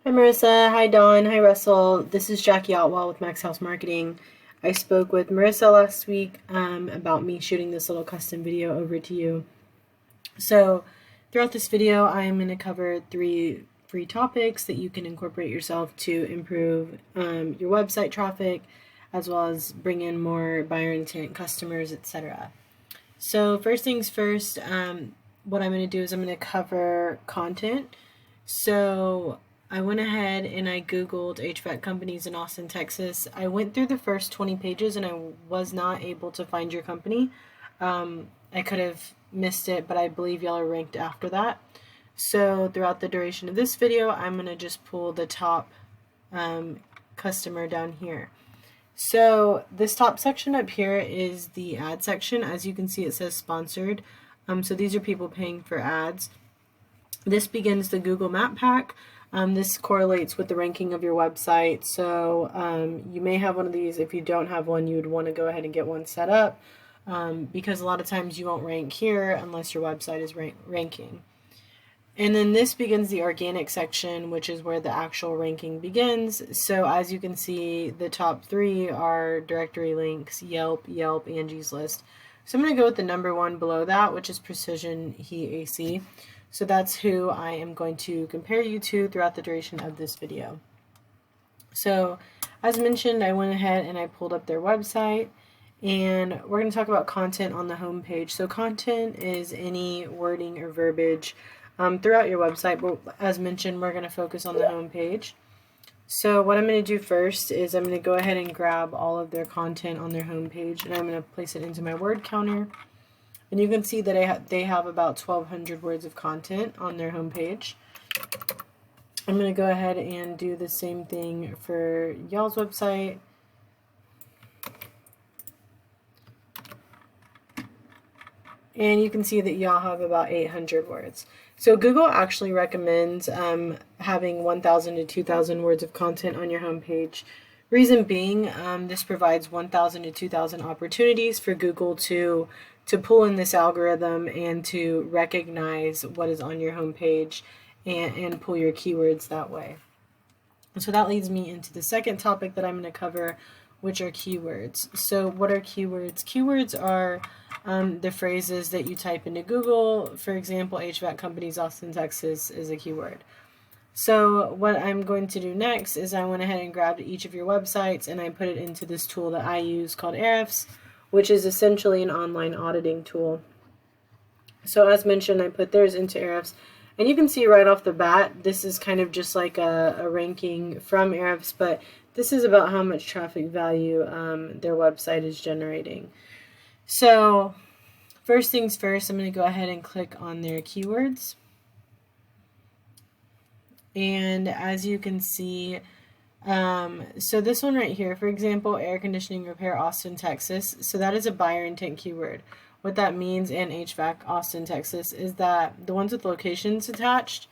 Hi Marissa, hi Dawn, hi Russell. This is Jackie Otwell with Maxhouse Marketing. I spoke with Marissa last week about me shooting this little custom video over to you. So throughout this video, I'm going to cover 3 free topics that you can incorporate yourself to improve your website traffic, as well as bring in more buyer intent customers, etc. So first things first, what I'm going to do is I'm going to cover content. So I went ahead and I Googled HVAC companies in Austin, Texas. I went through the first 20 pages and I was not able to find your company. I could have missed it, but I believe y'all are ranked after that. So throughout the duration of this video, I'm going to just pull the top customer down here. So this top section up here is the ad section. As you can see, it says sponsored. So these are people paying for ads. This begins the Google Map Pack. This correlates with the ranking of your website. So you may have one of these. If you don't have one, you would want to go ahead and get one set up because a lot of times you won't rank here unless your website is ranking. And then this begins the organic section, which is where the actual ranking begins. So as you can see, the top 3 are directory links, Yelp, Angie's List. So I'm going to go with the number 1 below that, which is Precision Heat AC. So that's who I am going to compare you to throughout the duration of this video. So as mentioned, I went ahead and I pulled up their website, and we're going to talk about content on the home page. So content is any wording or verbiage throughout your website, but as mentioned, we're going to focus on the home page. So what I'm going to do first is I'm going to go ahead and grab all of their content on their home page, and I'm going to place it into my word counter. And you can see that they have about 1,200 words of content on their home page. I'm going to go ahead and do the same thing for y'all's website. And you can see that y'all have about 800 words. So Google actually recommends having 1,000 to 2,000 words of content on your homepage. Reason being, this provides 1,000 to 2,000 opportunities for Google to pull in this algorithm and to recognize what is on your homepage and pull your keywords that way. So that leads me into the second topic that I'm going to cover, which are keywords. So what are keywords? Keywords are the phrases that you type into Google. For example, HVAC companies, Austin, Texas is a keyword. So what I'm going to do next is I went ahead and grabbed each of your websites and I put it into this tool that I use called Ahrefs, which is essentially an online auditing tool. So as mentioned, I put theirs into Ahrefs. And you can see right off the bat, this is kind of just like a ranking from Ahrefs, but this is about how much traffic value their website is generating. So first things first, I'm going to go ahead and click on their keywords. And as you can see, so this one right here, for example, air conditioning repair, Austin, Texas. So that is a buyer intent keyword. What that means in HVAC Austin, Texas is that the ones with locations attached,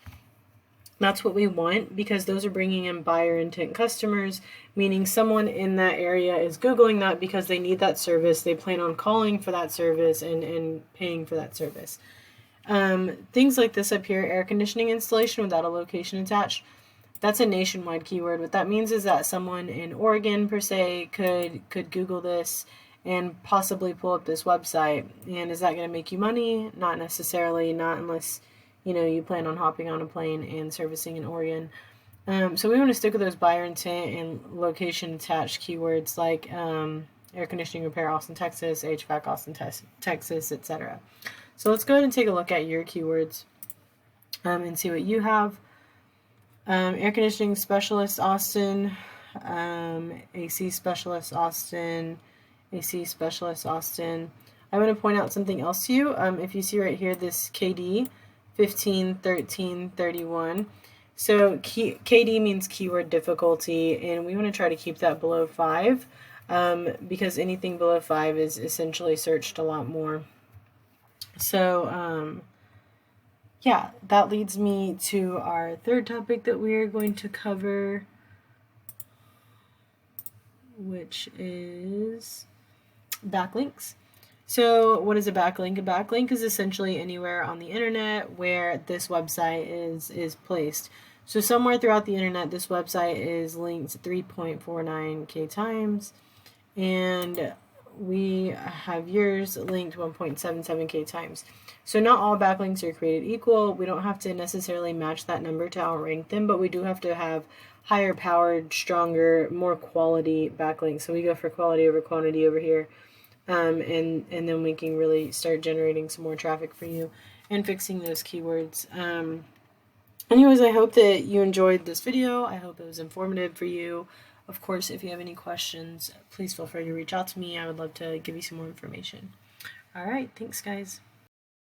that's what we want because those are bringing in buyer intent customers, meaning someone in that area is Googling that because they need that service. They plan on calling for that service and paying for that service. Things like this up here, air conditioning installation without a location attached, that's a nationwide keyword. What that means is that someone in Oregon, per se, could Google this and possibly pull up this website. And is that going to make you money? Not necessarily, not unless you plan on hopping on a plane and servicing in Oregon. So we want to stick with those buyer intent and location attached keywords like air conditioning repair Austin, Texas, HVAC Austin, Texas, etc. So let's go ahead and take a look at your keywords and see what you have. Air conditioning specialist Austin, AC specialist Austin, AC specialist Austin. I want to point out something else to you. If you see right here, this KD 15, 13, 31. So KD means keyword difficulty, and we want to try to keep that below 5 because anything below 5 is essentially searched a lot more. So yeah, that leads me to our third topic that we are going to cover, which is backlinks. So what is a backlink? A backlink is essentially anywhere on the internet where this website is placed. So somewhere throughout the internet, this website is linked 3.49k times, and we have yours linked 1.77k times. So not all backlinks are created equal. We don't have to necessarily match that number to outrank them, but we do have to have higher powered, stronger, more quality backlinks. So we go for quality over quantity over here. And then we can really start generating some more traffic for you and fixing those keywords. Anyways, I hope that you enjoyed this video. I hope it was informative for you. Of course, if you have any questions, please feel free to reach out to me. I would love to give you some more information. All right, thanks, guys.